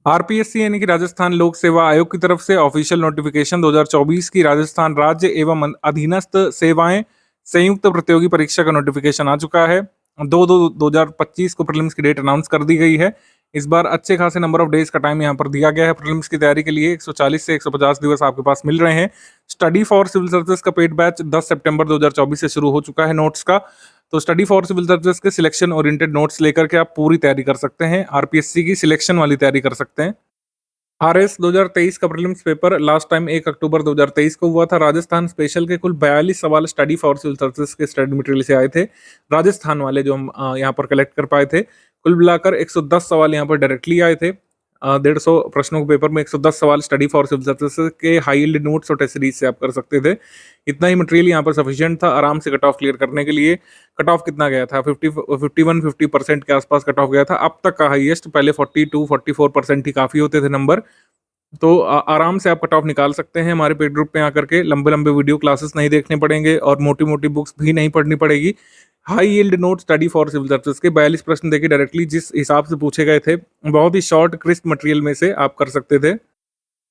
RPSC यानी कि राजस्थान लोक सेवा आयोग की तरफ से ऑफिशियल नोटिफिकेशन 2024 की राजस्थान राज्य एवं अधीनस्थ सेवाएं संयुक्त प्रतियोगी परीक्षा का नोटिफिकेशन आ चुका है। 2/2/2025 को प्रीलिम्स की डेट अनाउंस कर दी गई है। इस बार अच्छे खासे नंबर ऑफ डेज का टाइम यहाँ पर दिया गया है प्रीलिम्स की तैयारी के लिए। 140 से 150 दिवस आपके पास मिल रहे हैं। स्टडी फॉर सिविल सर्विसेज का पेड बैच 10 सितंबर 2024 से शुरू हो चुका है नोट्स का। तो स्टडी फॉर सिविल सर्विसेज के सिलेक्शन ओरिएंटेड नोट्स लेकर के आप पूरी तैयारी कर सकते हैं। आरपीएससी की सिलेक्शन वाली तैयारी कर सकते हैं। आरएस 2023 का प्रीलिम्स पेपर लास्ट टाइम 1 अक्टूबर 2023 को हुआ था। राजस्थान स्पेशल के कुल 42 सवाल स्टडी फॉर सिविल सर्विसेज के स्टडी मटेरियल से आए थे। राजस्थान वाले जो हम यहाँ पर कलेक्ट कर पाए थे, कुल मिलाकर 110 सवाल यहाँ पर डायरेक्टली आए थे। 150 प्रश्नों के पेपर में 110 सवाल स्टडी फॉर सिविल सर्विसेज के हाई यील्ड नोट्स और टेस्ट सीरीज से आप कर सकते थे। इतना ही मटेरियल यहाँ पर सफिशिएंट था आराम से कट ऑफ क्लियर करने के लिए। कट ऑफ कितना गया था? 50% के आसपास कट ऑफ गया था अब तक का हाईएस्ट। पहले 42-44% ही काफ़ी होते थे नंबर। तो आराम से आप कट ऑफ निकाल सकते हैं हमारे पेड ग्रुप में आकर के। लंबे लंबे वीडियो क्लासेस नहीं देखने पड़ेंगे और मोटी मोटी बुक्स भी नहीं पढ़नी पड़ेगी। High yield note study for civil services के 42 प्रश्न देखिए डायरेक्टली जिस हिसाब से पूछे गए थे, बहुत ही शॉर्ट क्रिस्प मटेरियल में से आप कर सकते थे।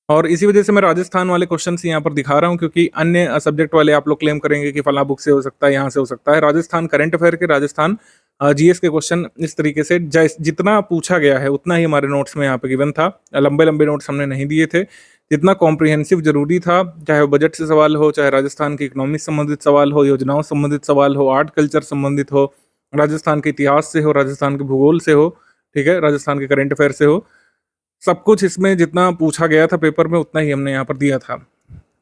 और इसी वजह से मैं राजस्थान वाले क्वेश्चन यहाँ पर दिखा रहा हूँ, क्योंकि अन्य सब्जेक्ट वाले आप लोग क्लेम करेंगे कि फला बुक से हो सकता है, यहाँ से हो सकता है। राजस्थान करंट अफेयर के, राजस्थान जीएस के क्वेश्चन इस तरीके से जितना पूछा गया है उतना ही हमारे नोट्स में यहाँ पे गिवन था। लंबे लंबे नोट्स हमने नहीं दिए थे। जितना कॉम्प्रिहेंसिव जरूरी था, चाहे वो बजट से सवाल हो, चाहे राजस्थान की इकोनॉमी से संबंधित सवाल हो, योजनाओं से संबंधित सवाल हो, आर्ट कल्चर संबंधित हो, राजस्थान के इतिहास से हो, राजस्थान के भूगोल से हो, ठीक है, राजस्थान के करंट अफेयर से हो, सब कुछ इसमें जितना पूछा गया था पेपर में उतना ही हमने यहाँ पर दिया था।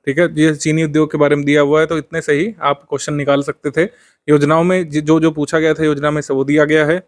ठीक है, ये चीनी उद्योग के बारे में दिया हुआ है, तो इतने से ही आप क्वेश्चन निकाल सकते थे। योजनाओं में जो जो पूछा गया था योजना में से वो दिया गया है।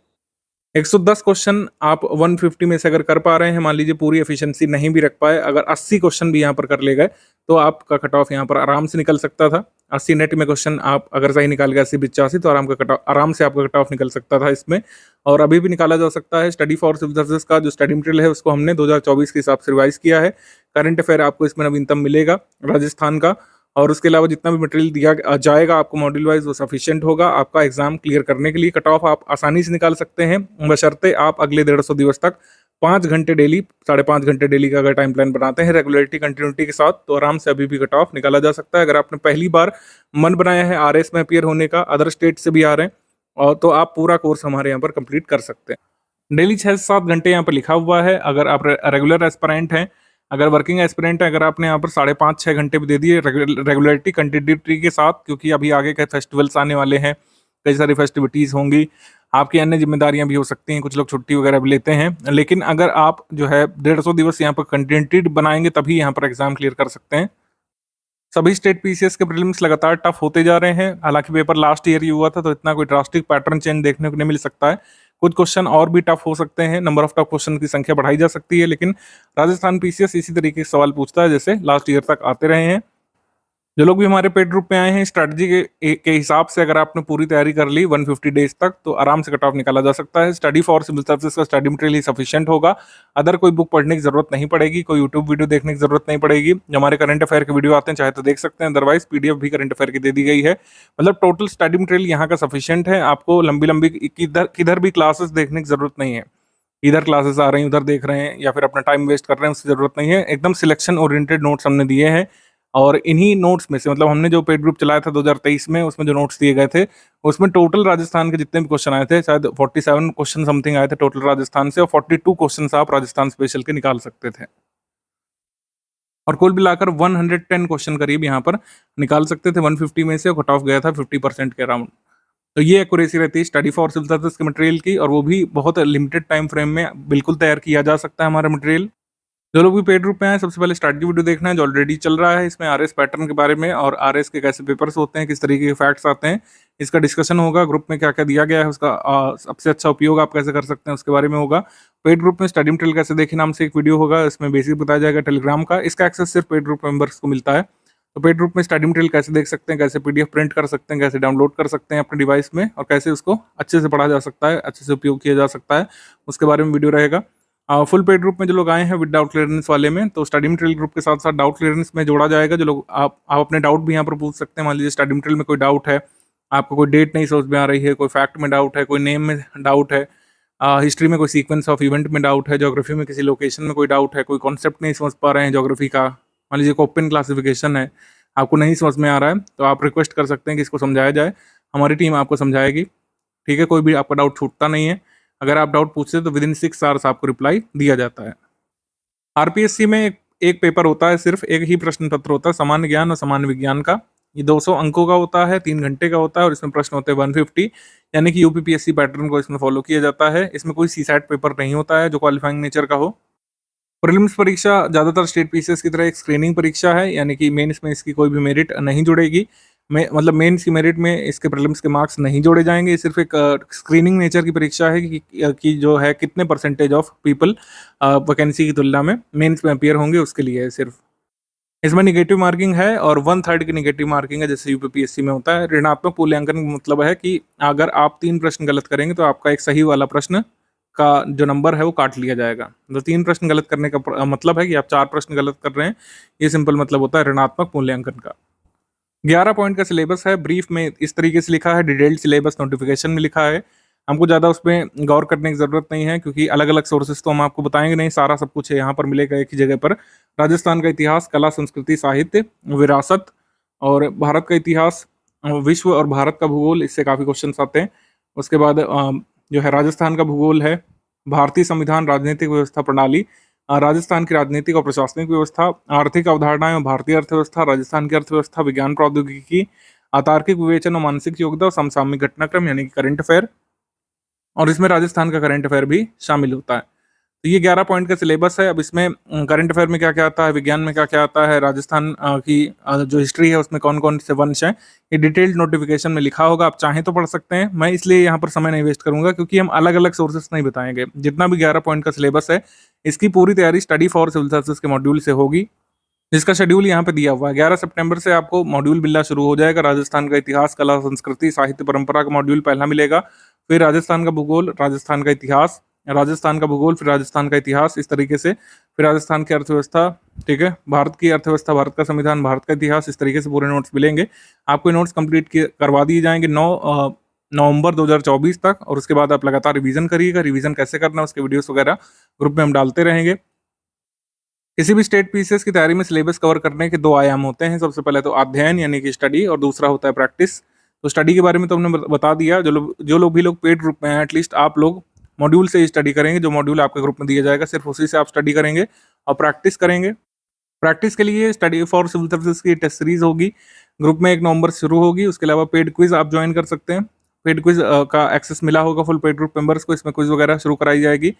110 क्वेश्चन आप 150 में से अगर कर पा रहे हैं, मान लीजिए पूरी एफिशिएंसी नहीं भी रख पाए, अगर 80 क्वेश्चन भी यहाँ पर कर ले गए तो आपका कट ऑफ यहाँ पर आराम से निकल सकता था। 80 नेट में क्वेश्चन आप अगर सही निकाल गए 80-85 तो आराम से आपका कट ऑफ निकल सकता था इसमें। और अभी भी निकाला जा सकता है। स्टडी फॉर सिविल सर्विसेज का जो स्टडी मटेरियल है उसको हमने 2024 के हिसाब से रिवाइज किया है। करंट अफेयर आपको इसमें नवीनतम मिलेगा राजस्थान का, और उसके अलावा जितना भी मटेरियल दिया जाएगा आपको मॉड्यूल वाइज वो सफिशिएंट होगा आपका एग्जाम क्लियर करने के लिए। कट ऑफ आप आसानी से निकाल सकते हैं, बशर्ते आप अगले 150 दिवस तक 5 घंटे डेली, 5.5 घंटे डेली का अगर टाइम प्लान बनाते हैं रेगुलरिटी कंटिन्यूटी के साथ, तो आराम से अभी भी कट ऑफ निकाला जा सकता है। अगर आपने पहली बार मन बनाया है आरएस में अपीयर होने का, अदर स्टेट से भी आ रहे हैं, और तो आप पूरा कोर्स हमारे यहाँ पर कंप्लीट कर सकते हैं। डेली 6 से 7 घंटे यहाँ पर लिखा हुआ है। अगर आप रेगुलर एस्पिरेंट हैं, अगर वर्किंग एस्पिरेंट है, अगर आपने यहाँ पर 5.5-6 घंटे भी दे दिए रेगुलरिटी कंटिन्यूटी के साथ, क्योंकि अभी आगे के फेस्टिवल्स आने वाले हैं, कई सारी फेस्टिविटीज़ होंगी, आपकी अन्य जिम्मेदारियां भी हो सकती हैं, कुछ लोग छुट्टी वगैरह भी लेते हैं। लेकिन अगर आप जो है 150 दिवस यहाँ पर कंटिन्यूटी बनाएंगे तभी यहाँ पर एग्जाम क्लियर कर सकते हैं। सभी स्टेट पीसीएस के प्रीलिम्स लगातार टफ होते जा रहे हैं। हालांकि पेपर लास्ट ईयर ही हुआ था तो इतना कोई ड्रास्टिक पैटर्न चेंज देखने को नहीं मिल सकता है। कुछ क्वेश्चन और भी टफ हो सकते हैं, नंबर ऑफ टफ क्वेश्चन की संख्या बढ़ाई जा सकती है, लेकिन राजस्थान पीसीएस इसी तरीके के सवाल पूछता है जैसे लास्ट ईयर तक आते रहे हैं। जो लोग भी हमारे पेड ग्रुप में आए हैं, स्ट्रैटेजी के हिसाब से अगर आपने पूरी तैयारी कर ली 150 डेज तक तो आराम से कट ऑफ निकाला जा सकता है। स्टडी फॉर सिविल सर्विसेज का स्टडी मटेरियल ही सफिशिएंट होगा। अदर कोई बुक पढ़ने की जरूरत नहीं पड़ेगी, कोई यूट्यूब वीडियो देखने की जरूरत नहीं पड़ेगी। जो हमारे करंट अफेयर के वीडियो आते हैं चाहे तो देख सकते हैं, अदरवाइज पीडीएफ भी करंट अफेयर की दे दी गई है। मतलब टोटल स्टडी मटेरियल यहाँ का सफिशियंट है। आपको लंबी लंबी किधर भी क्लासेस देखने की जरूरत नहीं है। इधर क्लासेस आ रही हैं उधर देख रहे हैं या फिर अपना टाइम वेस्ट कर रहे हैं, उसकी जरूरत नहीं है। एकदम सिलेक्शन ओरिएंटेड नोट्स हमने दिए हैं, और इन्हीं नोट्स में से मतलब हमने जो पेड ग्रुप चलाया था 2023 में, उसमें जो नोट्स दिए गए थे उसमें टोटल राजस्थान के जितने भी क्वेश्चन आए थे, शायद 47 क्वेश्चन समथिंग आए थे टोटल राजस्थान से, और 42 क्वेश्चन आप राजस्थान स्पेशल के निकाल सकते थे। और कुल मिलाकर 110 क्वेश्चन करीब यहाँ पर निकाल सकते थे 150 में से, कट ऑफ गया था 50% के अराउंड। तो ये एक्यूरेसी रहती है स्टडी फॉर सिविल सर्विसेज के मटेरियल की, और वो भी बहुत लिमिटेड टाइम फ्रेम में बिल्कुल तैयार किया जा सकता है हमारा मटेरियल। जो लोग भी पेड ग्रुप में आए, सबसे पहले स्ट्रैटेजी वीडियो देखना है जो ऑलरेडी चल रहा है। इसमें आरएस पैटर्न के बारे में और आरएस के कैसे पेपर्स होते हैं, किस तरीके के फैक्ट्स आते हैं, इसका डिस्कशन होगा। ग्रुप में क्या क्या दिया गया है, उसका सबसे अच्छा उपयोग आप कैसे कर सकते हैं उसके बारे में होगा। पेड ग्रुप में स्टडी मटेरियल कैसे देखें नाम से एक वीडियो होगा, इसमें बेसिक बताया जाएगा टेलीग्राम का। इसका एक्सेस सिर्फ पेड ग्रुप मेंबर्स को मिलता है। तो पेड ग्रुप में स्टडी मटेरियल कैसे देख सकते हैं, कैसे पीडीएफ प्रिंट कर सकते हैं, कैसे डाउनलोड कर सकते हैं अपने डिवाइस में, और कैसे उसको अच्छे से पढ़ा जा सकता है, अच्छे से उपयोग किया जा सकता है, उसके बारे में वीडियो रहेगा। फुल पेड ग्रुप में जो लोग आए हैं विद डाउट क्लियरेंस वाले में, तो स्टडी मटेरियल ग्रुप के साथ साथ डाउट क्लियरेंस में जोड़ा जाएगा। जो लोग आप अपने डाउट भी यहाँ पर पूछ सकते हैं। मान लीजिए स्टडी मटेरियल में कोई डाउट है, आपको कोई डेट नहीं समझ में आ रही है, कोई फैक्ट में डाउट है, कोई नेम में डाउट है, हिस्ट्री में कोई सीक्वेंस ऑफ इवेंट में डाउट है, ज्योग्राफी में किसी लोकेशन में कोई डाउट है, कोई कॉन्सेप्ट नहीं समझ पा रहे हैं ज्योग्राफी का, मान लीजिए कोपेन क्लासिफिकेशन है, आपको नहीं समझ में आ रहा है, तो आप रिक्वेस्ट कर सकते हैं कि इसको समझाया जाए, हमारी टीम आपको समझाएगी। ठीक है, कोई भी आपका डाउट छूटता नहीं है। अगर आप डाउट पूछते हैं तो विदिन 6 आवर्स आपको रिप्लाई दिया जाता है। आरपीएससी में एक पेपर होता है, सिर्फ एक ही प्रश्न पत्र होता है, सामान्य ज्ञान और सामान्य विज्ञान का। ये 200 अंकों का होता है, 3 घंटे का होता है और इसमें प्रश्न होते हैं 150, यानी कि यूपीपीएससी पैटर्न को इसमें फॉलो किया जाता है। इसमें कोई सीसैट पेपर नहीं होता है जो क्वालिफाइंग नेचर का हो। प्रीलिम्स परीक्षा ज़्यादातर स्टेट पीसीएस की तरह एक स्क्रीनिंग परीक्षा है, यानी कि मेंस में इसकी कोई भी मेरिट नहीं जुड़ेगी। मतलब मेंस की मेरिट में इसके प्रीलिम्स के मार्क्स नहीं जोड़े जाएंगे। ये सिर्फ एक स्क्रीनिंग नेचर की परीक्षा है कि जो है कितने परसेंटेज ऑफ पीपल वैकेंसी की तुलना में मेंस में अपियर होंगे उसके लिए है सिर्फ। इसमें निगेटिव मार्किंग है और 1/3 की निगेटिव मार्किंग है, जैसे यूपीपीएससी में होता है। ऋणात्मक मूल्यांकन का मतलब है कि अगर आप 3 प्रश्न गलत करेंगे तो आपका एक सही वाला प्रश्न का जो नंबर है वो काट लिया जाएगा। तो 3 प्रश्न गलत करने का मतलब है कि आप 4 प्रश्न गलत कर रहे हैं, ये सिंपल मतलब होता है ऋणात्मक मूल्यांकन का। 11 पॉइंट का सिलेबस है। ब्रीफ में इस तरीके से लिखा है, डिटेल्ड सिलेबस नोटिफिकेशन में लिखा है। हमको ज़्यादा उसमें गौर करने की ज़रूरत नहीं है, क्योंकि अलग अलग सोर्सेज तो हम आपको बताएंगे नहीं, सारा सब कुछ है यहाँ पर मिलेगा एक ही जगह पर। राजस्थान का इतिहास, कला, संस्कृति, साहित्य, विरासत और भारत का इतिहास, विश्व और भारत का भूगोल, इससे काफ़ी क्वेश्चन आते हैं। उसके बाद जो है राजस्थान का भूगोल है, भारतीय संविधान, राजनीतिक व्यवस्था प्रणाली, राजस्थान की राजनीतिक और प्रशासनिक व्यवस्था, आर्थिक अवधारणाएं और भारतीय अर्थव्यवस्था, राजस्थान की अर्थव्यवस्था, विज्ञान प्रौद्योगिकी, तार्किक विवेचन और मानसिक योग्यता और समसामयिक घटनाक्रम यानी कि करंट अफेयर, और इसमें राजस्थान का करंट अफेयर भी शामिल होता है। तो ये 11 पॉइंट का सिलेबस है। अब इसमें करंट अफेयर में क्या क्या आता है, विज्ञान में क्या क्या आता है, राजस्थान की जो हिस्ट्री है उसमें कौन कौन से वंश हैं, ये डिटेल्ड नोटिफिकेशन में लिखा होगा, आप चाहें तो पढ़ सकते हैं। मैं इसलिए यहाँ पर समय नहीं वेस्ट करूंगा, क्योंकि हम अलग अलग सोर्सेस नहीं बताएंगे। जितना भी 11 पॉइंट का सिलेबस है, इसकी पूरी तैयारी स्टडी फॉर सिविल सर्विसेज के मॉड्यूल से होगी, जिसका शेड्यूल यहाँ पे दिया हुआ है। 11 सितंबर से आपको मॉड्यूल मिलना शुरू हो जाएगा। राजस्थान का इतिहास, कला, संस्कृति, साहित्य, परंपरा का मॉड्यूल पहला मिलेगा, फिर राजस्थान का भूगोल, राजस्थान का इतिहास, राजस्थान का भूगोल, फिर राजस्थान का इतिहास, इस तरीके से। फिर राजस्थान की अर्थव्यवस्था, ठीक है, भारत की अर्थव्यवस्था, भारत का संविधान, भारत का इतिहास, इस तरीके से पूरे नोट्स मिलेंगे आपको। ये नोट्स कंप्लीट करवा दिए जाएंगे 9 नवंबर 2024 तक, और उसके बाद आप लगातार रिवीजन करिएगा। रिवीजन कैसे करना है उसके वीडियोस वगैरह ग्रुप में हम डालते रहेंगे। किसी भी स्टेट पीसीएस की तैयारी में सिलेबस कवर करने के 2 आयाम होते हैं। सबसे पहले तो अध्ययन यानी कि स्टडी, और दूसरा होता है प्रैक्टिस। तो स्टडी के बारे में तो हमने बता दिया। जो लोग भी पेड ग्रुप में हैं, एटलीस्ट आप लोग मॉड्यूल से ही स्टडी करेंगे। जो मॉड्यूल आपके ग्रुप में दिया जाएगा सिर्फ उसी से आप स्टडी करेंगे और प्रैक्टिस करेंगे। प्रैक्टिस के लिए स्टडी फॉर सिविल सर्विसेज की टेस्ट सीरीज होगी, ग्रुप में 1 नवंबर से शुरू होगी। उसके अलावा पेड क्विज आप ज्वाइन कर सकते हैं। पेड क्विज का एक्सेस मिला होगा फुल पेड ग्रुप मेंबर्स को। इसमें क्विज वगैरह शुरू कराई जाएगी,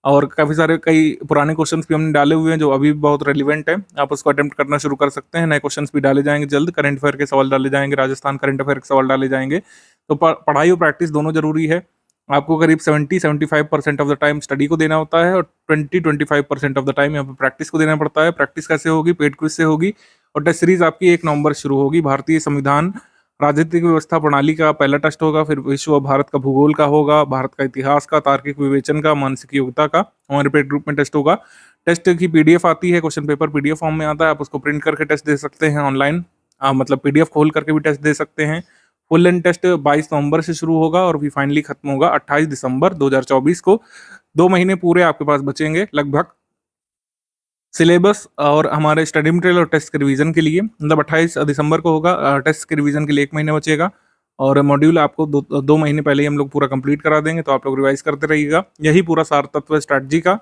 और काफ़ी सारे कई पुराने क्वेश्चंस भी हमने डाले हुए हैं जो अभी भी बहुत रेलिवेंट है। आप उसको अटेम्प्ट करना शुरू कर सकते हैं। नए क्वेश्चंस भी डाले जाएंगे जल्द, करंट अफेयर के सवाल डाले जाएंगे, राजस्थान करंट अफेयर के सवाल डाले जाएंगे। तो पढ़ाई और प्रैक्टिस दोनों जरूरी है। आपको करीब 70-75% ऑफ द टाइम स्टडी को देना होता है, और 20-25% ऑफ द टाइम यहाँ पे प्रैक्टिस को देना पड़ता है। प्रैक्टिस कैसे होगी? पेड क्विज से होगी, और टेस्ट सीरीज आपकी 1 नवंबर शुरू होगी। भारतीय संविधान, राजनीतिक व्यवस्था प्रणाली का पहला टेस्ट होगा, फिर विश्व और भारत का भूगोल का होगा, भारत का इतिहास का, तार्किक विवेचन का, मानसिक योग्यता का हमारे पेड ग्रुप में टेस्ट होगा। टेस्ट की पीडीएफ आती है, क्वेश्चन पेपर पीडीएफ फॉर्म में आता है, आप उसको प्रिंट करके टेस्ट दे सकते हैं ऑनलाइन, मतलब पीडीएफ खोल करके भी टेस्ट दे सकते हैं। फुल लेंथ टेस्ट 22 नवंबर से शुरू होगा और भी फाइनली खत्म होगा 28 दिसंबर 2024 को। 2 महीने पूरे आपके पास बचेंगे लगभग सिलेबस और हमारे स्टडी मटेरियल और टेस्ट के रिवीजन के लिए। मतलब 28 दिसंबर को होगा, टेस्ट के रिवीजन के लिए 1 महीना बचेगा, और मॉड्यूल आपको 2 महीने पहले ही हम लोग पूरा कंप्लीट करा देंगे। तो आप लोग रिवाइज करते रहिएगा। यही पूरा सार तत्व है स्ट्रैटेजी का।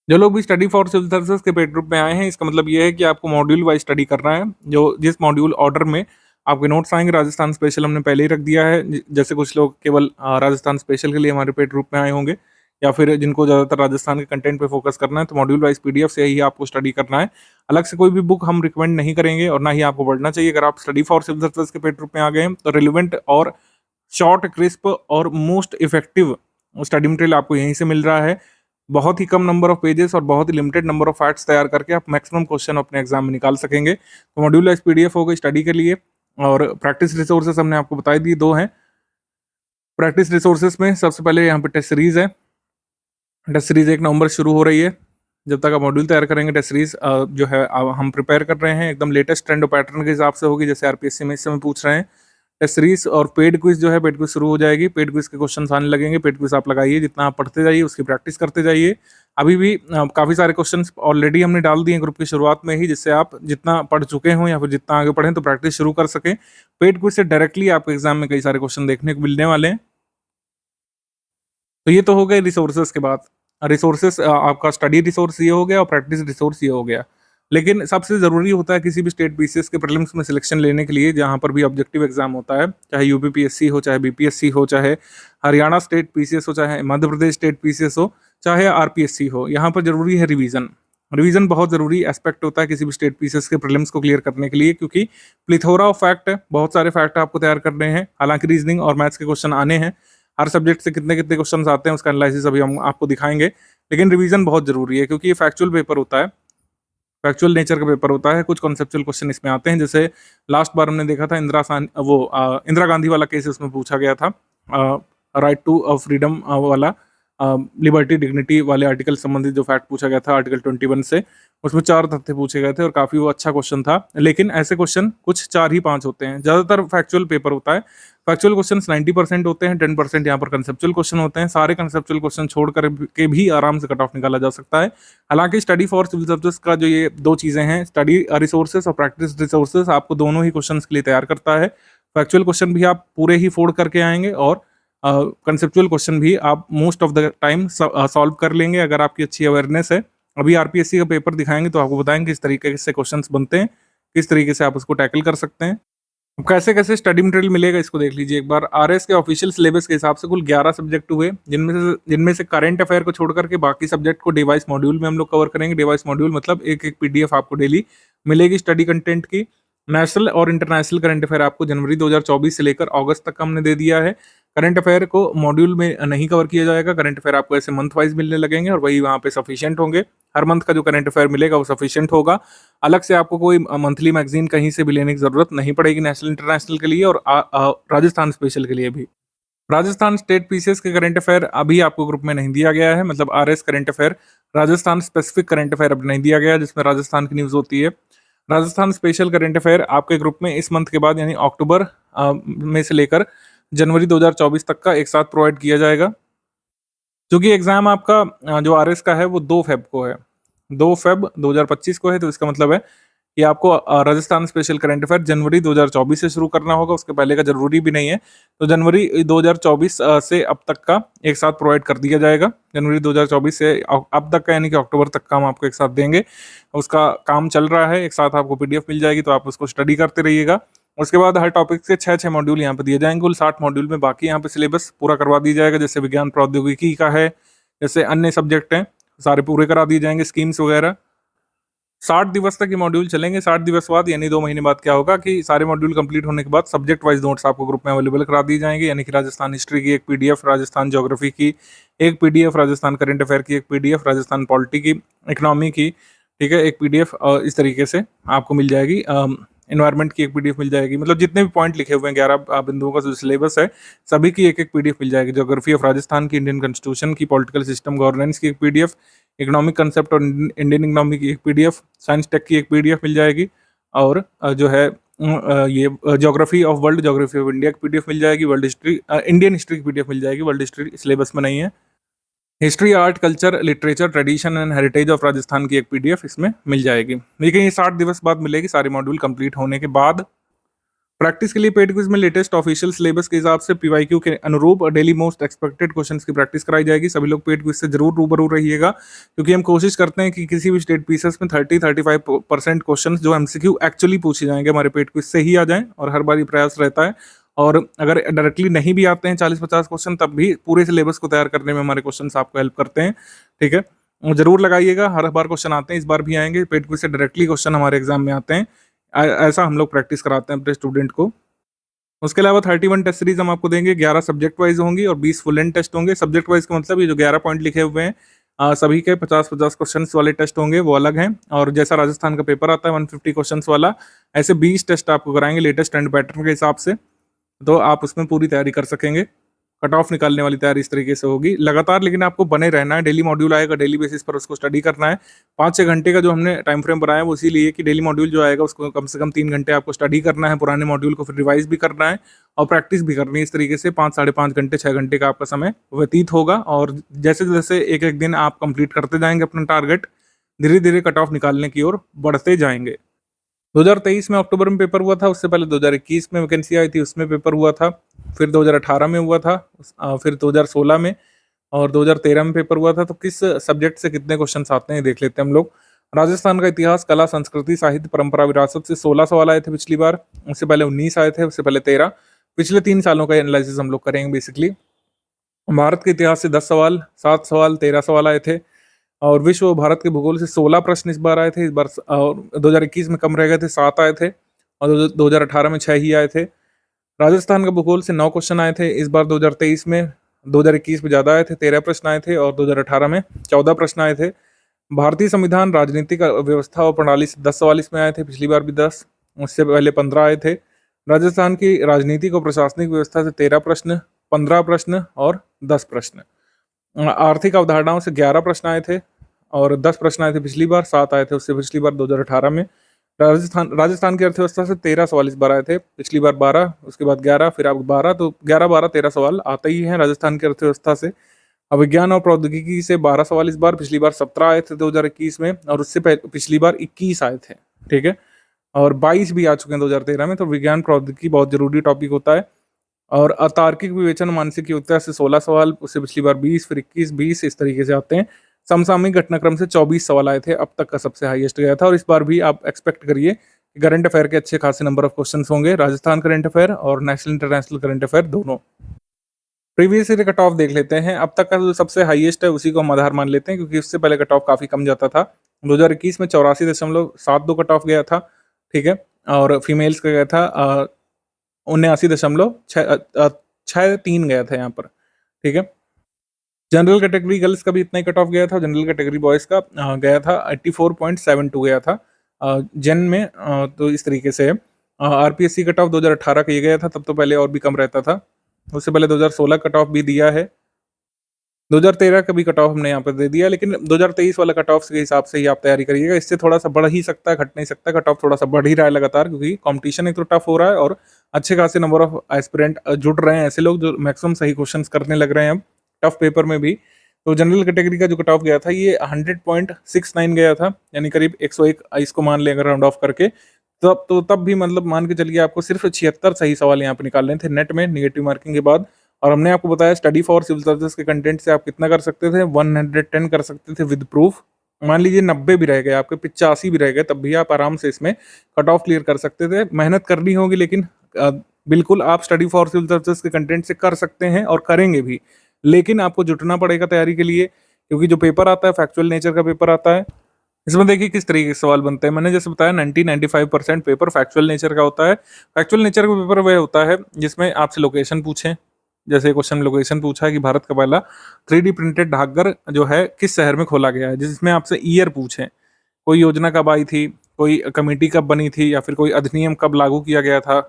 जो लोग भी स्टडी फॉर सिविल सर्विसेज के पेड ग्रुप में आए हैं, इसका मतलब ये है कि आपको मॉड्यूल वाइज स्टडी करना है। जो जिस मॉड्यूल ऑर्डर में आपके नोट्स आएंगे, राजस्थान स्पेशल हमने पहले ही रख दिया है। जैसे कुछ लोग केवल राजस्थान स्पेशल के लिए हमारे पेड ग्रुप में आए होंगे, या फिर जिनको ज़्यादातर राजस्थान के कंटेंट पे फोकस करना है, तो मॉड्यूल वाइज पीडीएफ से ही आपको स्टडी करना है। अलग से कोई भी बुक हम रिकमेंड नहीं करेंगे, और ना ही आपको पढ़ना चाहिए। अगर आप स्टडी फॉर सिविल सर्विसेज के पेड ग्रुप में आ गए हैं, तो रिलेवेंट और शॉर्ट, क्रिस्प और मोस्ट इफेक्टिव स्टडी मटेरियल आपको यहीं से मिल रहा है। बहुत ही कम नंबर ऑफ पेजेस और बहुत ही लिमिटेड नंबर ऑफ फैक्ट्स तैयार करके आप मैक्सिमम क्वेश्चन अपने एग्जाम में निकाल सकेंगे। तो मॉड्यूल वाइज पीडीएफ हो गई स्टडी के लिए, और प्रैक्टिस रिसोर्सेस हमने आपको बताई दी 2 हैं। प्रैक्टिस रिसोर्सेस में सबसे पहले यहाँ पे टेस्ट सीरीज है। टेस्ट सीरीज 1 नवंबर शुरू हो रही है। जब तक आप मॉड्यूल तैयार करेंगे, टेस्ट सीरीज जो है हम प्रिपेयर कर रहे हैं एकदम लेटेस्ट ट्रेंड और पैटर्न के हिसाब से होगी, जैसे आरपीएससी में इस समय पूछ रहे हैं। टेस्ट सीरीज और पेड क्विज जो है, पेड क्विज शुरू हो जाएगी। पेड क्विज के क्वेश्चन आने लगेंगे। पेड क्विज आप लगाइए, जितना आप पढ़ते जाइए उसकी प्रैक्टिस करते जाइए। अभी भी काफ़ी सारे क्वेश्चन ऑलरेडी हमने डाल दिए हैं ग्रुप की शुरुआत में ही, जिससे आप जितना पढ़ चुके हों या फिर जितना आगे पढ़ें तो प्रैक्टिस शुरू कर सकें। पेड क्विज से डायरेक्टली आपको एग्जाम में कई सारे क्वेश्चन देखने को मिलने वाले हैं। तो ये तो हो गए रिसोर्सेज के बात। रिसोर्सेज आपका स्टडी रिसोर्स ये हो गया और प्रैक्टिस रिसोर्स ये हो गया। लेकिन सबसे ज़रूरी होता है किसी भी स्टेट पीसीएस के प्रीलिम्स में सिलेक्शन लेने के लिए, जहाँ पर भी ऑब्जेक्टिव एग्जाम होता है, चाहे यूपीपीएससी हो, चाहे बीपीएससी हो, चाहे हरियाणा स्टेट पीसीएस हो, चाहे मध्य प्रदेश स्टेट पीसीएस हो, चाहे आरपीएससी हो, यहाँ पर जरूरी है रिवीजन। रिवीजन बहुत ज़रूरी एस्पेक्ट होता है किसी भी स्टेट पीसीएस के प्रीलिम्स को क्लियर करने के लिए, क्योंकि प्लिथोरा ऑफ फैक्ट है, बहुत सारे फैक्ट आपको तैयार करने हैं। हालांकि रीजनिंग और मैथ्स के क्वेश्चन आने हैं, हर सब्जेक्ट से कितने कितने क्वेश्चन आते हैं उसका एनालिसिस अभी हम आपको दिखाएंगे। लेकिन रिवीजन बहुत जरूरी है, क्योंकि ये फैक्चुअल पेपर होता है, फैक्चुअल नेचर का पेपर होता है। कुछ कॉन्सेप्चुअल क्वेश्चन इसमें आते हैं, जैसे लास्ट बार हमने देखा था इंदिरा गांधी वाला केस उसमें पूछा गया था, राइट टू फ्रीडम वाला, लिबर्टी डिग्निटी वाले आर्टिकल संबंधित जो फैक्ट पूछा गया था आर्टिकल 21 से, उसमें 4 तथ्य पूछे गए थे और काफ़ी वो अच्छा क्वेश्चन था। लेकिन ऐसे क्वेश्चन कुछ 4 ही 5 होते हैं, ज़्यादातर फैक्चुअल पेपर होता है। फैक्चुअल क्वेश्चन 90% होते हैं, 10% यहाँ पर कंसेप्चुअल क्वेश्चन होते हैं। सारे कंसेप्चुअल क्वेश्चन छोड़ कर के भी आराम से कट ऑफ निकाला जा सकता है। हालांकि स्टडी फॉर सिविल सर्विसेज का जो ये 2 चीज़ें हैं, स्टडी रिसोर्सेज और प्रैक्टिस रिसोर्सेज, आपको दोनों ही क्वेश्चन के लिए तैयार करता है। फैक्चुअल क्वेश्चन भी आप पूरे ही फोड़ करके आएंगे और कंसेप्चुअल क्वेश्चन भी आप most of the time solve कर लेंगे, अगर आपकी अच्छी अवेयरनेस है। अभी आरपीएससी का पेपर दिखाएंगे तो आपको बताएंगे किस तरीके से क्वेश्चंस बनते हैं, किस तरीके से आप उसको टैकल कर सकते हैं। अब कैसे कैसे स्टडी मटेरियल मिलेगा इसको देख लीजिए एक बार। आरएस के ऑफिशियल सिलेबस के हिसाब से कुल 11 सब्जेक्ट हुए, जिनमें से करंट अफेयर को छोड़ करके बाकी सब्जेक्ट को डिवाइस मॉड्यूल में हम लोग कवर करेंगे। डिवाइस मॉड्यूल मतलब एक एक पीडीएफ आपको डेली मिलेगी स्टडी कंटेंट की। नेशनल और इंटरनेशनल करंट अफेयर आपको जनवरी 2024 से लेकर अगस्त तक हमने दे दिया है। करंट अफेयर को मॉड्यूल में नहीं कवर किया जाएगा, करंट अफेयर आपको ऐसे मंथ वाइज मिलने लगेंगे और वही वहाँ पे सफिशिएंट होंगे। हर मंथ का जो करंट अफेयर मिलेगा वो सफिशिएंट होगा। अलग से आपको कोई मंथली मैगजीन कहीं से भी लेने की जरूरत नहीं पड़ेगी, नेशनल इंटरनेशनल के लिए और राजस्थान स्पेशल के लिए भी। राजस्थान स्टेट पीसीएस के करंट अफेयर अभी आपको ग्रुप में नहीं दिया गया है, मतलब RS current affair, Rajasthan specific current affair अब नहीं दिया गया जिसमें राजस्थान की न्यूज होती है। राजस्थान स्पेशल करंट अफेयर आपके ग्रुप में इस मंथ के बाद यानी अक्टूबर में से लेकर जनवरी 2024 तक का एक साथ प्रोवाइड किया जाएगा। क्योंकि एग्जाम आपका जो आरएस का है वो 2 फेब को है, 2 फेब 2025 को है, तो इसका मतलब है कि आपको राजस्थान स्पेशल करंट अफेयर जनवरी 2024 से शुरू करना होगा, उसके पहले का जरूरी भी नहीं है। तो जनवरी 2024 से अब तक का एक साथ प्रोवाइड कर दिया जाएगा। जनवरी 2024 से अब तक का यानी कि अक्टूबर तक का हम आपको एक साथ देंगे। उसका काम चल रहा है, एक साथ आपको पीडीएफ मिल जाएगी, तो आप उसको स्टडी करते रहिएगा। उसके बाद हर टॉपिक के 6-6 मॉड्यूल यहाँ पे दिए जाएंगे, कुल 60 मॉड्यूल में। बाकी यहाँ पे सिलेबस पूरा करवा दिया जाएगा, जैसे विज्ञान प्रौद्योगिकी का है, जैसे अन्य सब्जेक्ट हैं, सारे पूरे करा दिए जाएंगे, स्कीम्स वगैरह। 60 दिवस तक ये मॉड्यूल चलेंगे। 60 दिवस बाद यानी 2 महीने बाद क्या होगा कि सारे मॉड्यूल कंप्लीट होने के बाद सब्जेक्ट वाइज नोट्स आपको ग्रुप में अवेलेबल करा दी जाएंगे, यानी कि राजस्थान हिस्ट्री की एक पीडीएफ, राजस्थान ज्योग्राफी की एक पीडीएफ, राजस्थान करंट अफेयर की एक पीडीएफ, राजस्थान पॉलिटी की, इकोनॉमी की, ठीक है, एक पीडीएफ, इस तरीके से आपको मिल जाएगी। एनवायरनमेंट की एक पीडीएफ मिल जाएगी, मतलब जितने भी पॉइंट लिखे हुए हैं 11 बिंदुओं का जो सिलेबस है सभी की एक एक पीडीएफ मिल जाएगी। ज्योग्राफी ऑफ राजस्थान की, इंडियन कॉन्स्टिट्यूशन की, पॉलिटिकल सिस्टम गवर्नेंस की एक पीडीएफ, इकोनॉमिक कंसेप्ट और इंडियन इकोनॉमी की एक पीडीएफ, साइंस टेक की एक पीडीएफ मिल जाएगी, और जो है ये geography of world, geography of India की पीडीएफ मिल जाएगी, वर्ल्ड हिस्ट्री, इंडियन हिस्ट्री की पीडीएफ मिल जाएगी। वर्ल्ड हिस्ट्री सिलेबस में नहीं है। History, art, culture, literature, tradition and heritage of Rajasthan की एक पीडीएफ इसमें मिल जाएगी। लेकिन ये 60 दिवस बाद मिलेगी, सारे मॉड्यूल कंप्लीट होने के बाद। प्रैक्टिस के लिए पेड क्विज में लेटेस्ट ऑफिशियल सिलेबस के हिसाब से पीवाईक्यू के अनुरूप डेली मोस्ट एक्सपेक्टेड क्वेश्चंस की प्रैक्टिस कराई जाएगी। सभी लोग पेड क्विज से जरूर रूबरू रहिएगा, क्योंकि हम कोशिश करते हैं कि किसी भी स्टेट पीसेस में 30-35% क्वेश्चन जो एमसीक्यू एक्चुअली पूछे जाएंगे हमारे पेड क्विज से ही आ जाएं, और हर बार ये प्रयास रहता है। और अगर डायरेक्टली नहीं भी आते हैं 40-50 क्वेश्चन, तब भी पूरे सिलेबस को तैयार करने में हमारे क्वेश्चन आपको हेल्प करते हैं, ठीक है। जरूर लगाइएगा, हर बार क्वेश्चन आते हैं, इस बार भी आएंगे। पेड क्विज से डायरेक्टली क्वेश्चन हमारे एग्जाम में आते हैं, ऐसा हम लोग प्रैक्टिस कराते हैं अपने स्टूडेंट को। उसके अलावा 31 टेस्ट सीरीज हम आपको देंगे, 11 सब्जेक्ट वाइज होंगी और 20 फुल एंड टेस्ट होंगे। सब्जेक्ट वाइज का मतलब ये जो 11 पॉइंट लिखे हुए हैं सभी के 50-50 क्वेश्चन वाले टेस्ट होंगे, वो अलग हैं। और जैसा राजस्थान का पेपर आता है 150 क्वेश्चन वाला, ऐसे 20 टेस्ट आपको कराएंगे लेटेस्ट ट्रेंड पैटर्न के हिसाब से, तो आप उसमें पूरी तैयारी कर सकेंगे। कट ऑफ निकालने वाली तैयारी इस तरीके से होगी लगातार। लेकिन आपको बने रहना है, डेली मॉड्यूल आएगा, डेली बेसिस पर उसको स्टडी करना है। 5-6 घंटे का जो हमने टाइम फ्रेम बनाया है वो इसीलिए कि डेली मॉड्यूल जो आएगा उसको कम से कम 3 घंटे आपको स्टडी करना है, पुराने मॉड्यूल को फिर रिवाइज भी करना है और प्रैक्टिस भी करनी है। इस तरीके से 5 साढ़े 5 घंटे 6 घंटे का आपका समय व्यतीत होगा और जैसे जैसे एक एक दिन आप कंप्लीट करते जाएंगे अपना टारगेट, धीरे धीरे कट ऑफ निकालने की ओर बढ़ते जाएंगे। 2023 में अक्टूबर में पेपर हुआ था, उससे पहले 2021 में वैकेंसी आई थी, उसमें पेपर हुआ था, फिर 2018 में हुआ था, फिर 2016 में और 2013 में पेपर हुआ था। तो किस सब्जेक्ट से कितने क्वेश्चंस आते हैं देख लेते हैं हम लोग। राजस्थान का इतिहास, कला, संस्कृति, साहित्य, परंपरा, विरासत से 16 सवाल आए थे पिछली बार, उससे पहले 19 आए थे, उससे पहले 13। पिछले 3 सालों का एनालिसिस हम लोग करेंगे बेसिकली। भारत के इतिहास से 10 सवाल, 7 सवाल, 13 सवाल आए थे और विश्व और भारत के भूगोल से 16 प्रश्न इस बार आए थे। इस बार और 2021 में कम रह गए थे, 7 आए थे और 2018 में 6 ही आए थे। राजस्थान का भूगोल से 9 क्वेश्चन आए थे इस बार 2023 में, 2021 में ज़्यादा आए थे, 13 प्रश्न आए थे और 2018 में 14 प्रश्न आए थे। भारतीय संविधान, राजनीतिक व्यवस्था और प्रणाली से 10 सवाल इसमें आए थे, पिछली बार भी 10, उससे पहले 15 आए थे। राजस्थान की राजनीतिक और प्रशासनिक व्यवस्था से 13 प्रश्न, 15 प्रश्न और 10 प्रश्न। आर्थिक अवधारणाओं से 11 प्रश्न आए थे और 10 प्रश्न आए थे पिछली बार, 7 आए थे उससे पिछली बार 2018 में। राजस्थान की अर्थव्यवस्था से 13 सवाल इस बार आए थे, पिछली बार 12, उसके बाद 11, फिर अब 12, तो 11, 12, 13 सवाल आते ही हैं राजस्थान की अर्थव्यवस्था से। अब विज्ञान और प्रौद्योगिकी से 12 सवाल इस बार, पिछली बार 17 आए थे 2021 में और उससे पिछली बार 21 आए थे, ठीक है। और 22 भी आ चुके हैं 2013 में। तो विज्ञान प्रौद्योगिकी बहुत जरूरी टॉपिक होता है। और अतार्किक विवेचन, मानसिक योग्यता से 16 सवाल, उससे पिछली बार 20, फिर 21, 20, इस तरीके से आते हैं। समसामयिक घटनाक्रम से 24 सवाल आए थे, अब तक का सबसे हाईएस्ट गया था। और इस बार भी आप एक्सपेक्ट करिए कि करंट अफेयर के अच्छे खासे नंबर ऑफ क्वेश्चंस होंगे, राजस्थान करंट अफेयर और नेशनल इंटरनेशनल करंट अफेयर दोनों। प्रीवियस ईयर कट ऑफ देख लेते हैं। अब तक का जो सबसे हाईएस्ट है उसी को हम आधार मान लेते हैं, क्योंकि उससे पहले कट ऑफ काफी कम जाता था। 2021 में 84.72 कट ऑफ गया था, ठीक है। और फीमेल्स का गया था 79.63 गया था यहाँ पर, ठीक है। जनरल कैटेगरी गर्ल्स का भी इतना ही कट ऑफ गया था, जनरल कैटेगरी बॉयज का गया था 84.72 गया था जन में। तो इस तरीके से आरपीएससी कट ऑफ 2018 का ये गया था, तब तो पहले और भी कम रहता था। उससे पहले 2016 कट ऑफ भी दिया है, 2013 का भी कट ऑफ हमने यहाँ पर दे दिया, लेकिन 2023 वाला कट ऑफ के हिसाब से ही आप तैयारी करिएगा। इससे थोड़ा सा बढ़ ही सकता है, घट नहीं सकता। कट ऑफ थोड़ा सा बढ़ ही रहा है लगातार, क्योंकि कंपटीशन एक तो टफ हो रहा है और अच्छे खासे नंबर ऑफ एस्पिरेंट जुड़ रहे हैं, ऐसे लोग जो मैक्सिमम सही क्वेश्चंस करने लग रहे हैं अब टफ पेपर में भी। तो जनरल कैटेगरी का जो कट ऑफ गया था ये 100.69 गया था, यानी करीब 101 इसको मान लें अगर राउंड ऑफ करके। तब भी मतलब मान के चलिए आपको सिर्फ 76 सही सवाल यहाँ पे निकालने थे नेट में, निगेटिव मार्किंग के बाद। और हमने आपको बताया स्टडी फॉर सिविल सर्विसेज के कंटेंट से आप कितना कर सकते थे, 110 कर सकते थे विद प्रूफ। मान लीजिए 90 भी रह गए आपके, 85 भी रह गए, तब भी आप आराम से इसमें कट ऑफ क्लियर कर सकते थे। मेहनत करनी होगी, लेकिन बिल्कुल आप स्टडी फॉर सिविल सर्विसेज के कंटेंट से कर सकते हैं और करेंगे भी, लेकिन आपको जुटना पड़ेगा तैयारी के लिए, क्योंकि जो पेपर आता है फैक्चुअल नेचर का पेपर आता है। इसमें देखिए किस तरीके के सवाल बनते हैं। मैंने जैसे बताया 90-95% पेपर फैक्चुअल नेचर का होता है। फैक्चुअल नेचर का पेपर वह होता है जिसमें आपसे लोकेशन पूछें, जैसे क्वेश्चन लोकेशन पूछा है कि भारत का पहला 3D प्रिंटेड डाकघर जो है किस शहर में खोला गया है, जिसमें आपसे ईयर पूछें, कोई योजना कब आई थी, कोई कमेटी कब बनी थी, या फिर कोई अधिनियम कब लागू किया गया था,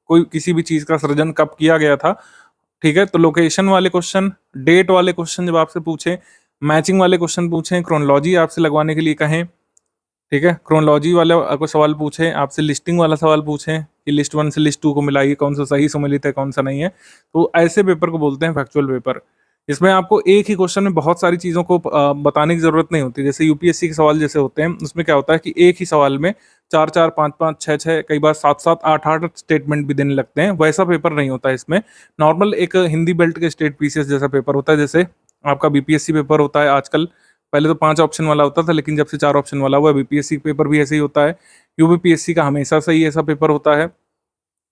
कोई किसी भी चीज का सृजन कब किया गया था, ठीक है। तो लोकेशन वाले क्वेश्चन, डेट वाले क्वेश्चन जब आपसे पूछे, मैचिंग वाले क्वेश्चन पूछें, क्रोनोलॉजी आपसे लगवाने के लिए कहें, ठीक है, क्रोनोलॉजी वाले को सवाल पूछें, आपसे लिस्टिंग वाला सवाल पूछें कि लिस्ट 1 से लिस्ट 2 को मिलाइए, कौन सा सही सम्मिलित है कौन सा नहीं है। तो ऐसे पेपर को बोलते हैं फैक्चुअल पेपर। इसमें आपको एक ही क्वेश्चन में बहुत सारी चीज़ों को बताने की जरूरत नहीं होती। जैसे यूपीएससी के सवाल जैसे होते हैं, उसमें क्या होता है कि एक ही सवाल में 4-4, 5-5, 6-6, कई बार 7-7, 8-8 स्टेटमेंट भी देने लगते हैं। वैसा पेपर नहीं होता है इसमें। नॉर्मल एक हिंदी बेल्ट के स्टेट पीसीएस जैसा पेपर होता है, जैसे आपका बीपीएससी पेपर होता है आजकल। पहले तो 5 ऑप्शन वाला होता था, लेकिन जब से 4 ऑप्शन वाला हुआ, बीपीएससी पेपर भी ऐसे ही होता है। यूपीपीएससी का हमेशा से ही ऐसा पेपर होता है।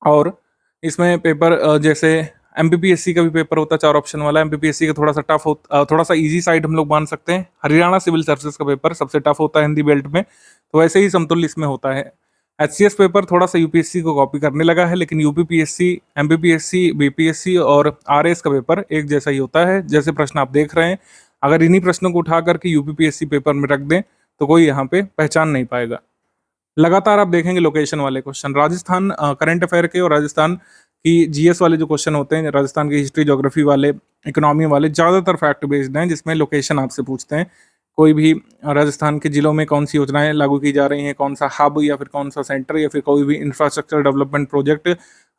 और इसमें पेपर जैसे एमपीपीएससी का भी पेपर होता है 4 ऑप्शन वाला। एमपीपीएससी का थोड़ा सा टफ होता, थोड़ा सा इजी साइड हम लोग मान सकते हैं। हरियाणा सिविल सर्विसेज का पेपर सबसे टफ होता है हिंदी बेल्ट में, तो वैसे ही समतुल्य इसमें होता है। एचसीएस पेपर थोड़ा सा यूपीएससी को कॉपी करने लगा है, लेकिन यूपीपीएससी, एमपीपीएससी, बीपीएससी और आरएस का पेपर एक जैसा ही होता है। जैसे प्रश्न आप देख रहे हैं, अगर इन्हीं प्रश्नों को उठा करके यूपीपीएससी पेपर में रख दें तो कोई यहाँ पे पहचान नहीं पाएगा। लगातार आप देखेंगे लोकेशन वाले क्वेश्चन, राजस्थान करंट अफेयर के और राजस्थान कि जीएस वाले जो क्वेश्चन होते हैं राजस्थान की हिस्ट्री, ज्योग्राफी वाले, इकोनॉमी वाले ज़्यादातर फैक्ट बेस्ड हैं, जिसमें लोकेशन आपसे पूछते हैं। कोई भी राजस्थान के जिलों में कौन-सी योजनाएँ लागू की जा रही हैं, कौन-सा हब या फिर कौन-सा सेंटर या फिर कोई भी इंफ्रास्ट्रक्चर डेवलपमेंट प्रोजेक्ट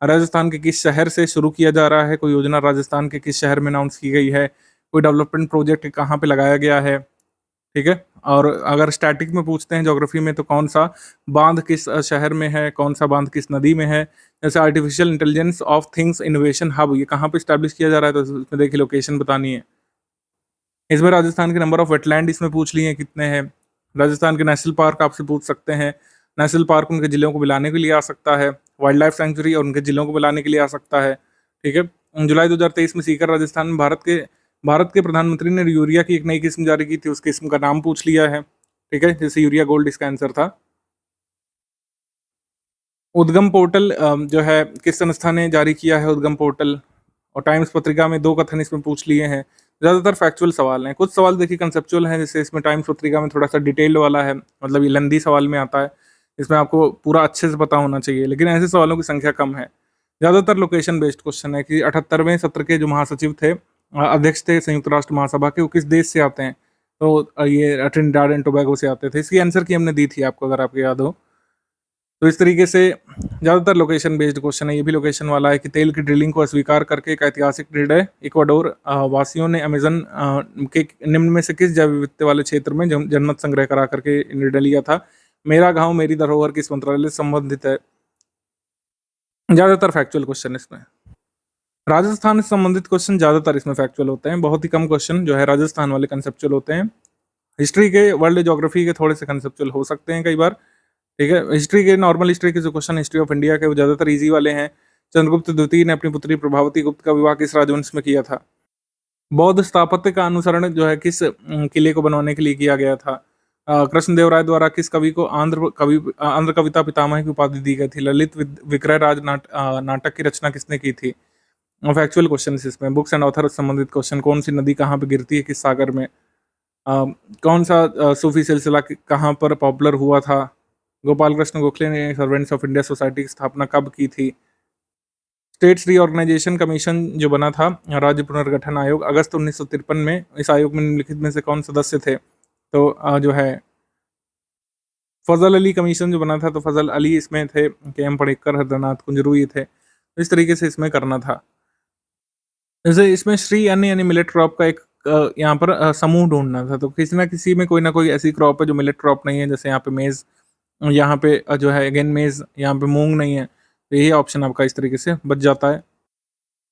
राजस्थान के किस शहर से शुरू किया जा रहा है, कोई योजना राजस्थान के किस शहर में अनाउंस की गई है, कोई डेवलपमेंट प्रोजेक्ट कहाँ पे लगाया गया है, ठीक है? और अगर स्टैटिक में पूछते हैं ज्योग्राफी में तो कौन-सा बाँध किस शहर में है, कौन-सा बाँध किस नदी में है। जैसे artificial intelligence of things innovation hub ये कहाँ पे एस्टैब्लिश किया जा रहा है, तो उसमें देखिए लोकेशन बतानी है। इसमें राजस्थान के नंबर ऑफ वेटलैंड इसमें पूछ लिए हैं कितने हैं। राजस्थान के नेशनल पार्क आपसे पूछ सकते हैं। नेशनल पार्क उनके ज़िलों को मिलाने के लिए आ सकता है। वाइल्ड लाइफ सैंक्चुरी और उनके ज़िलों को मिलाने के लिए आ सकता है, ठीक है। जुलाई 2023 में सीकर राजस्थान में भारत के प्रधानमंत्री ने यूरिया की एक नई किस्म जारी की थी, उस किस्म का नाम पूछ लिया है, ठीक है। जैसे यूरिया गोल्ड इसका आंसर था। उद्गम पोर्टल जो है किस संस्था ने जारी किया है उद्गम पोर्टल? और टाइम्स पत्रिका में 2 कथन इसमें पूछ लिए हैं। ज़्यादातर फैक्चुअल सवाल हैं। कुछ सवाल देखिए कंसेप्चुअल हैं, जैसे इसमें टाइम्स पत्रिका में थोड़ा-सा डिटेल्ड वाला है, मतलब ये लेंथी सवाल में आता है। इसमें आपको पूरा अच्छे से पता होना चाहिए, लेकिन ऐसे सवालों की संख्या कम है। ज़्यादातर लोकेशन बेस्ड क्वेश्चन है कि 78वें सत्र के जो महासचिव थे अध्यक्ष थे संयुक्त राष्ट्र महासभा के, वो किस देश से आते हैं? तो ये ट्रिनिडाड एंड टोबैगो से आते थे। इसकी आंसर की हमने दी थी आपको, अगर आपको याद हो। तो इस तरीके से ज़्यादातर लोकेशन बेस्ड क्वेश्चन है। ये भी लोकेशन वाला है कि तेल की ड्रिलिंग को अस्वीकार करके एक ऐतिहासिक निर्णय इक्वाडोर वासियों ने अमेज़न के निम्न में से किस जैव विविधता वाले क्षेत्र में जनमत संग्रह करा करके निर्णय लिया था? मेरा गाँव मेरी धरोहर किस मंत्रालय से संबंधित है? ज़्यादातर फैक्चुअल क्वेश्चन इसमें। राजस्थान से संबंधित क्वेश्चन ज़्यादातर इसमें फैक्चुअल होते हैं। बहुत ही कम क्वेश्चन जो है राजस्थान वाले कंसेप्चुअल होते हैं। हिस्ट्री के, वर्ल्ड ज्योग्राफी के थोड़े से कंसेप्चुअल हो सकते हैं कई बार। ठीक है, हिस्ट्री के, नॉर्मल हिस्ट्री के जो क्वेश्चन हिस्ट्री ऑफ इंडिया के, वो ज़्यादातर ईज़ी वाले हैं। चंद्रगुप्त द्वितीय ने अपनी पुत्री प्रभावती गुप्त का विवाह किस राजवंश में किया था? बौद्ध स्थापत्य का अनुसरण जो है किस किले को बनवाने के लिए किया गया था? कृष्णदेवराय द्वारा किस कवि को आंध्र कविता पितामह की उपाधि दी गई थी? ललित विक्रय राज नाटक की रचना किसने की थी? फैक्चुअल क्वेश्चन इसमें। बुक्स एंड ऑथर से संबंधित क्वेश्चन। कौन सी नदी कहाँ पे गिरती है, किस सागर में? कौन सा सूफी सिलसिला कहाँ पर पॉपुलर हुआ था? गोपाल कृष्ण गोखले ने सर्वेंट्स ऑफ इंडिया सोसाइटी की स्थापना कब की थी? स्टेट्स रीऑर्गेनाइजेशन कमीशन जो बना था, राज्य पुनर्गठन आयोग, अगस्त 1953 में, इस आयोग में निम्नलिखित में से कौन सदस्य थे? तो जो है फजल अली कमीशन जो बना था, तो फजल अली इसमें थे, के एम पणिक्कर, हरदनाथ कुंजरू ये थे। तो इस तरीके से इसमें करना था। जैसे इसमें श्री अन्न यानी मिलेट क्रॉप का एक यहाँ पर समूह ढूंढना था, तो किसी ना किसी में कोई ना कोई ऐसी क्रॉप है जो मिलेट क्रॉप नहीं है। जैसे यहाँ पे मेज़, यहाँ पे जो है अगेन मेज़, यहाँ पे मूंग नहीं है, तो यही ऑप्शन आपका इस तरीके से बच जाता है।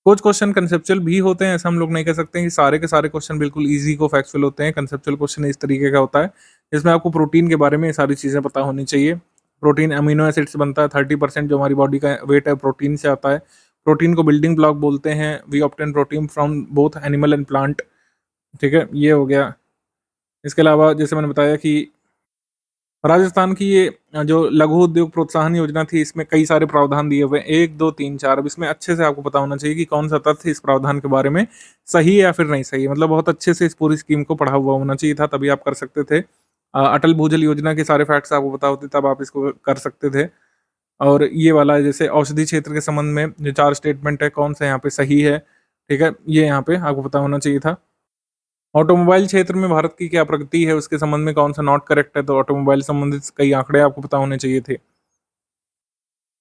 कुछ क्वेश्चन कंसेप्चुअल भी होते हैं, ऐसा हम लोग नहीं कह सकते हैं कि सारे के सारे क्वेश्चन बिल्कुल ईजी को फैक्चुअल होते हैं। कंसेप्चुअल क्वेश्चन इस तरीके का होता है, जिसमें आपको प्रोटीन के बारे में ये सारी चीज़ें पता होनी चाहिए। प्रोटीन अमीनो एसिड से बनता है, 30% जो हमारी बॉडी का वेट है प्रोटीन से आता है। प्रोटीन को बिल्डिंग ब्लॉक बोलते हैं। We obtain protein from both animal and plant, ठीक है, ये हो गया। इसके अलावा जैसे मैंने बताया कि राजस्थान की ये जो लघु उद्योग प्रोत्साहन योजना थी, इसमें कई सारे प्रावधान दिए हुए हैं, 1, 2, 3, 4। अब इसमें अच्छे से आपको पता होना चाहिए कि कौन सा तथ्य इस प्रावधान के बारे में सही है या फिर नहीं सही है। मतलब बहुत अच्छे से इस पूरी स्कीम को पढ़ा हुआ होना चाहिए था, तभी आप कर सकते थे। अटल भूजल योजना के सारे फैक्ट्स आपको पता होते तब आप इसको कर सकते थे। और ये वाला जैसे औषधि क्षेत्र के संबंध में जो 4 स्टेटमेंट है, कौन सा यहाँ पे सही है, ठीक है, ये यहाँ पे आपको पता होना चाहिए था। ऑटोमोबाइल क्षेत्र में भारत की क्या प्रगति है, उसके संबंध में कौन सा नॉट करेक्ट है, तो ऑटोमोबाइल संबंधित कई आंकड़े आपको पता होने चाहिए थे।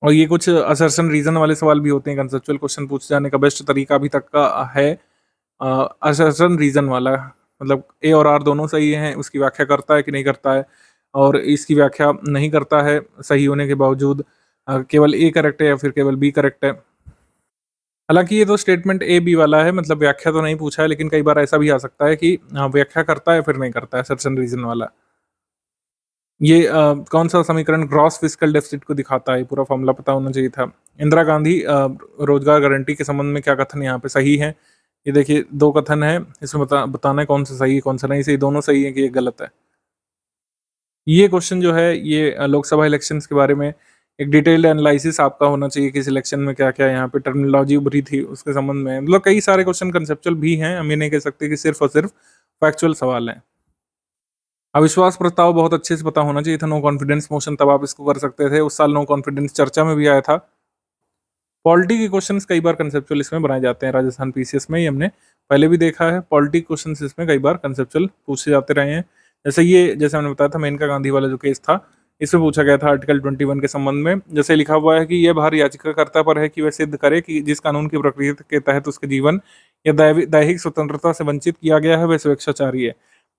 और ये कुछ असर्शन रीजन वाले सवाल भी होते हैं। कंसेप्चुअल क्वेश्चन पूछ जाने का बेस्ट तरीका अभी तक का है असर्शन रीजन वाला, मतलब ए और आर दोनों सही हैं, उसकी व्याख्या करता है कि नहीं करता है, और इसकी व्याख्या नहीं करता है सही होने के बावजूद, केवल ए करेक्ट है या फिर केवल बी करेक्ट है। हालाँकि ये तो स्टेटमेंट ए बी वाला है, मतलब व्याख्या तो नहीं पूछा है, लेकिन कई बार ऐसा भी आ सकता है कि व्याख्या करता है फिर नहीं करता है, सर्टेन रीज़न वाला। ये कौन-सा समीकरण ग्रॉस फिस्कल डेफिसिट को दिखाता है, पूरा फ़ॉर्मूला पता होना चाहिए था। इंदिरा गांधी रोज़गार गारंटी के संबंध में क्या कथन यहाँ पे सही है? ये देखिए 2 कथन है, इसमें बताना है कौन सा सही है, कौन सा नहीं सही, दोनों सही है कि ये गलत है। ये क्वेश्चन जो है ये लोकसभा इलेक्शंस के बारे में एक डिटेल्ड एनालिसिस आपका होना चाहिए कि इस इलेक्शन में क्या-क्या यहाँ पे टर्मिनोलॉजी उभरी थी उसके संबंध में। मतलब कई सारे क्वेश्चन कंसेप्चुअल भी हैं, हम ये नहीं कह सकते कि सिर्फ़ और सिर्फ़ फैक्चुअल सवाल हैं। अविश्वास प्रस्ताव बहुत अच्छे से पता होना चाहिए था। नो कॉन्फिडेंस मोशन तब आप इसको कर सकते थे। उस साल नो कॉन्फिडेंस चर्चा में भी आया था। पॉलिटी के क्वेश्चंस कई बार कंसेप्चुअल इसमें बनाए जाते हैं राजस्थान पीसीएस में, ये हमने पहले भी देखा है। पॉलिटी क्वेश्चंस इसमें कई बार कंसेप्चुअल पूछे जाते रहे हैं। जैसे मैंने बताया था, मेनका गांधी वाला जो केस था, इसमें पूछा गया था आर्टिकल 21 के संबंध में। जैसे लिखा हुआ है कि यह भार याचिकाकर्ता पर है कि वह सिद्ध करे कि जिस कानून की प्रक्रिया के तहत उसके जीवन या दैहिक स्वतंत्रता से वंचित किया गया है वह स्वेच्छाचारी है।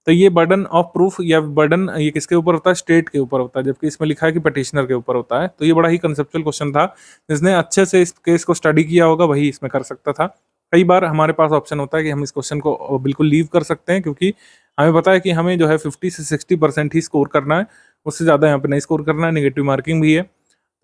तो ये बर्डन ऑफ प्रूफ या बर्डन ये किसके ऊपर होता है? स्टेट के ऊपर होता है, जबकि इसमें लिखा है कि पटिशनर के ऊपर होता है। तो ये बड़ा ही कंसेप्चुअल क्वेश्चन था, जिसने अच्छे से इस केस को स्टडी किया होगा वही इसमें कर सकता था। कई बार हमारे पास ऑप्शन होता है कि हम इस क्वेश्चन को बिल्कुल लीव कर सकते हैं, क्योंकि हमें पता है कि हमें जो है 50 से 60% ही स्कोर करना है, उससे ज़्यादा यहाँ पे नहीं स्कोर करना है, नेगेटिव मार्किंग भी है।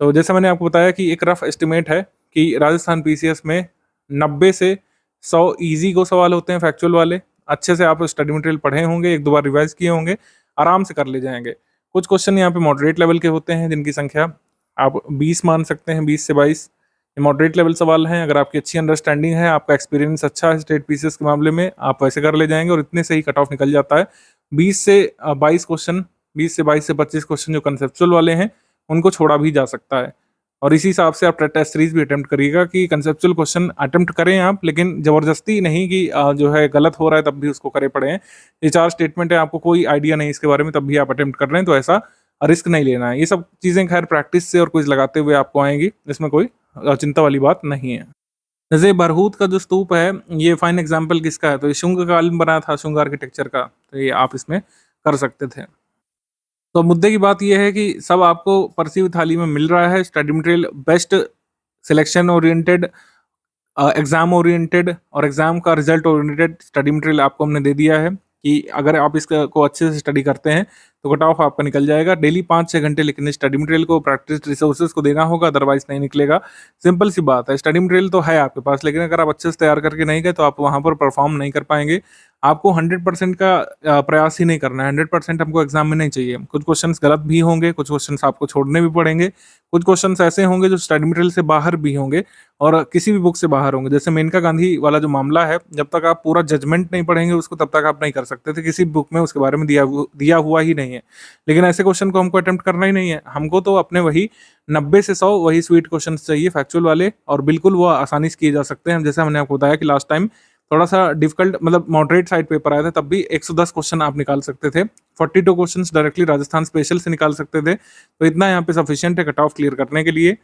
तो जैसा मैंने आपको बताया कि एक रफ एस्टिमेट है कि राजस्थान पीसीएस में 90 से 100 ईजी को सवाल होते हैं, फैक्चुअल वाले। अच्छे से आप स्टडी मटेरियल पढ़े होंगे, एक दो बार रिवाइज किए होंगे, आराम से कर ले जाएंगे। कुछ क्वेश्चन यहाँ पे मॉडरेट लेवल के होते हैं, जिनकी संख्या आप 20 मान सकते हैं, 20 से 22। ये मॉडरेट लेवल सवाल हैं। अगर आपकी अच्छी अंडरस्टैंडिंग है, आपका एक्सपीरियंस अच्छा है स्टेट पीसीएस के मामले में, आप वैसे कर ले जाएंगे और इतने से ही कट ऑफ निकल जाता है। 20 से 22 क्वेश्चन, 20 से 22 से 25 क्वेश्चन जो कंसेप्चुअल वाले हैं, उनको छोड़ा भी जा सकता है। और इसी हिसाब से आप टेस्ट सीरीज भी अटेम्प्ट करिएगा कि कंसेप्चुअल क्वेश्चन अटेम्प्ट करें आप, लेकिन जबरदस्ती नहीं कि जो है गलत हो रहा है तब भी उसको करे पड़े हैं। ये 4 स्टेटमेंट है, आपको कोई आइडिया नहीं इसके बारे में, तब भी आप अटेम्प्ट कर रहे हैं, तो ऐसा रिस्क नहीं लेना है। ये सब चीज़ें खैर प्रैक्टिस से और कुछ लगाते हुए आपको आएंगी, इसमें कोई चिंता वाली बात नहीं है। जैसे बरहूत का जो स्तूप है, ये फाइन एग्जाम्पल किसका है? तो ये शुंग काल में बना था, शुंग आर्किटेक्चर का। तो ये आप इसमें कर सकते थे। तो मुद्दे की बात यह है कि सब आपको परसी हुई थाली में मिल रहा है। Study material best selection oriented, exam oriented और एग्जाम का रिजल्ट ओरिएंटेड स्टडी मटेरियल आपको हमने दे दिया है कि अगर आप इसका को अच्छे से स्टडी करते हैं तो कट ऑफ आपका निकल जाएगा। डेली 5-6 घंटे लेकिन स्टडी मटेरियल को, प्रैक्टिस रिसोर्सेज को देना होगा, अदरवाइज नहीं निकलेगा। सिंपल सी बात है, स्टडी मटेरियल तो है आपके पास, लेकिन अगर आप अच्छे से तैयार करके नहीं गए तो आप वहाँ पर परफॉर्म नहीं कर पाएंगे। आपको 100% का प्रयास ही नहीं करना है, 100% हमको एग्जाम में नहीं चाहिए। कुछ क्वेश्चंस गलत भी होंगे, कुछ क्वेश्चंस आपको छोड़ने भी पड़ेंगे, कुछ क्वेश्चंस ऐसे होंगे जो स्टडी मटेरियल से बाहर भी होंगे और किसी भी बुक से बाहर होंगे। जैसे मेनका गांधी वाला जो मामला है, जब तक आप पूरा जजमेंट नहीं पढ़ेंगे उसको, तब तक आप नहीं कर सकते थे, किसी बुक में उसके बारे में दिया हुआ ही नहीं है। लेकिन ऐसे क्वेश्चन को हमको अटेम्प्ट करना ही नहीं है, हमको तो अपने वही 90 से 100 वही स्वीट क्वेश्चन चाहिए, फैक्चुअल वाले, और बिल्कुल वो आसानी से किए जा सकते हैं। जैसे हमने आपको बताया कि लास्ट टाइम थोड़ा सा डिफिकल्ट, मतलब मॉडरेट साइड पेपर आया था, तब भी 110 क्वेश्चन आप निकाल सकते थे। 42 क्वेश्चंस डायरेक्टली राजस्थान स्पेशल से निकाल सकते थे। तो इतना यहाँ पे सफिशिएंट है कट ऑफ क्लियर करने के लिए।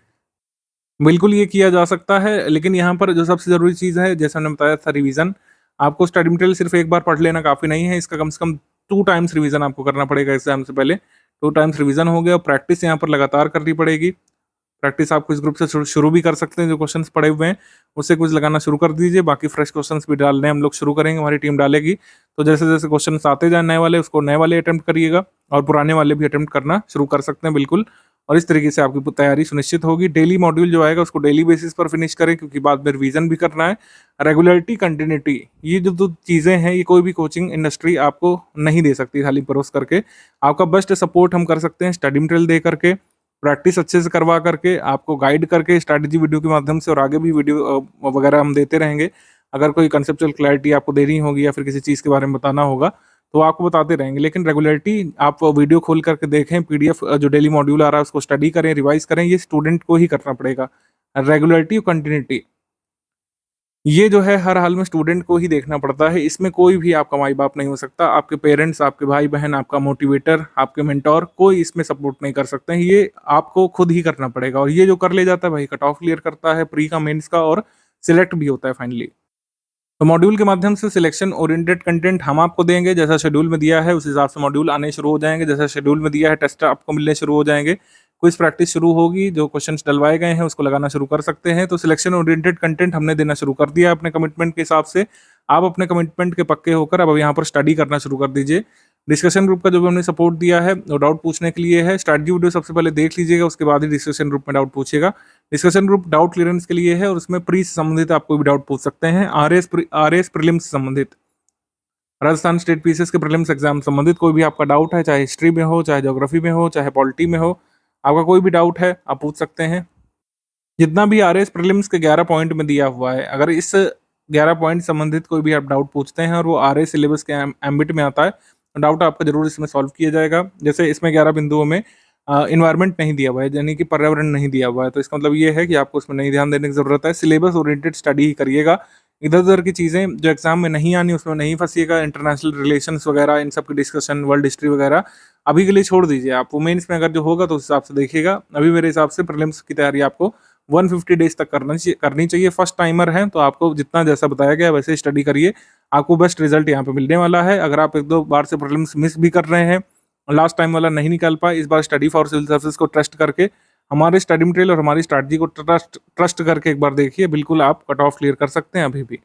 बिल्कुल ये किया जा सकता है, लेकिन यहाँ पर जो सबसे ज़रूरी चीज़ है, जैसा मैंने बताया था, रिवीजन। आपको स्टडी मटेरियल सिर्फ एक बार पढ़ लेना काफ़ी नहीं है, इसका कम से कम 2 टाइम्स रिवीजन आपको करना पड़ेगा एग्जाम से पहले। 2 टाइम्स रिवीजन हो गया, और प्रैक्टिस यहाँ पर लगातार करनी पड़ेगी। प्रैक्टिस आप कुछ ग्रुप से शुरू भी कर सकते हैं, जो क्वेश्चंस पड़े हुए हैं उससे कुछ लगाना शुरू कर दीजिए। बाकी फ्रेश क्वेश्चंस भी डालने हम लोग शुरू करेंगे, हमारी टीम डालेगी। तो जैसे जैसे क्वेश्चंस आते जाए नए वाले, उसको नए वाले अटेम्प्ट करिएगा, और पुराने वाले भी अटेम्प्ट करना शुरू कर सकते हैं बिल्कुल। और इस तरीके से आपकी तैयारी सुनिश्चित होगी। डेली मॉड्यूल जो आएगा उसको डेली बेसिस पर फिनिश करें, क्योंकि बाद में रिवीजन भी करना है। रेगुलरिटी, कंटिन्यूटी, ये जो 2 चीज़ें हैं, ये कोई भी कोचिंग इंडस्ट्री आपको नहीं दे सकती खाली परोस करके। आपका बेस्ट सपोर्ट हम कर सकते हैं स्टडी मटेरियल दे करके, प्रैक्टिस अच्छे से करवा करके, आपको गाइड करके स्ट्रैटेजी वीडियो के माध्यम से, और आगे भी वीडियो वगैरह हम देते रहेंगे। अगर कोई कंसेप्चुअल क्लैरिटी आपको देनी होगी या फिर किसी चीज़ के बारे में बताना होगा तो आपको बताते रहेंगे। लेकिन रेगुलरिटी, आप वीडियो खोल करके देखें, पीडीएफ जो डेली मॉड्यूल आ रहा है उसको स्टडी करें, रिवाइज करें, ये स्टूडेंट को ही करना पड़ेगा। रेगुलरिटी और कंटिन्यूटी, ये जो है हर हाल में स्टूडेंट को ही देखना पड़ता है। इसमें कोई भी आपका माई बाप नहीं हो सकता, आपके पेरेंट्स, आपके भाई बहन, आपका मोटिवेटर, आपके मेंटोर, कोई इसमें सपोर्ट नहीं कर सकते हैं। ये आपको खुद ही करना पड़ेगा, और ये जो कर ले जाता है भाई कट ऑफ क्लियर करता है, प्री का, मेंस का, और सिलेक्ट भी होता है फाइनली। तो मॉड्यूल के माध्यम से सिलेक्शन ओरिएंटेड कंटेंट हम आपको देंगे, जैसा शेड्यूल में दिया है उस हिसाब से मॉड्यूल आने शुरू हो जाएंगे। जैसा शेड्यूल में दिया है टेस्ट आपको मिलने शुरू हो जाएंगे, क्विज प्रैक्टिस शुरू होगी, जो क्वेश्चंस डलवाए गए हैं उसको लगाना शुरू कर सकते हैं। तो सिलेक्शन ओरिएंटेड कंटेंट हमने देना शुरू कर दिया अपने कमिटमेंट के हिसाब से। आप अपने कमिटमेंट के पक्के होकर अब यहाँ पर स्टडी करना शुरू कर दीजिए। डिस्कशन ग्रुप का जो भी हमने सपोर्ट दिया है वो डाउट पूछने के लिए है। स्ट्रैटेजी वीडियो सबसे पहले देख लीजिएगा, उसके बाद ही डिस्कशन ग्रुप में डाउट पूछिएगा। डिस्कशन ग्रुप डाउट क्लियरेंस के लिए है, और उसमें प्री से संबंधित आप कोई भी डाउट पूछ सकते हैं। आरएस प्रीलिम्स से संबंधित, राजस्थान स्टेट पीसीएस के प्रीलिम्स एग्जाम संबंधित कोई भी आपका डाउट है, चाहे हिस्ट्री में हो, चाहे ज्योग्राफी में हो, चाहे पॉलिटी में हो, आपका कोई भी डाउट है आप पूछ सकते हैं। जितना भी आरएस प्रीलिम्स के 11 पॉइंट में दिया हुआ है, अगर इस 11 पॉइंट संबंधित कोई भी आप डाउट पूछते हैं और वो आरएस सिलेबस के एम्बिट में आता है, तो डाउट आपका जरूर इसमें सॉल्व किया जाएगा। जैसे इसमें 11 बिंदुओं में एनवायरनमेंट नहीं दिया हुआ है, यानी कि पर्यावरण नहीं दिया हुआ है। तो इसका मतलब ये है कि आपको उसमें नहीं ध्यान देने की ज़रूरत है, सिलेबस ओरिएंटेड स्टडी ही करिएगा। इधर-उधर की चीज़ें जो एग्ज़ाम में नहीं आनी उसमें नहीं फँसिएगा, इंटरनेशनल रिलेशंस वगैरह इन सब की डिस्कशन, वर्ल्ड हिस्ट्री वगैरह अभी के लिए छोड़ दीजिए आप। वो मेंस में अगर जो होगा तो उस हिसाब से देखिएगा। अभी मेरे हिसाब से प्रीलिम्स की तैयारी आपको 150 डेज़ तक करनी चाहिए। फर्स्ट टाइमर हैं तो आपको जितना जैसा बताया गया है वैसे ही स्टडी करिए, आपको बेस्ट रिज़ल्ट यहाँ पे मिलने वाला है। अगर आप 1-2 बार से प्रीलिम्स मिस भी कर रहे हैं, लास्ट टाइम वाला नहीं निकाल पाए, इस बार स्टडी फॉर सिविल सर्विसेज को ट्रस्ट करके हमारे स्टडी मटेरियल और हमारी स्ट्रैटेजी को ट्रस्ट ट्रस्ट करके एक बार देखिए, बिल्कुल आप कट ऑफ क्लियर कर सकते हैं अभी भी।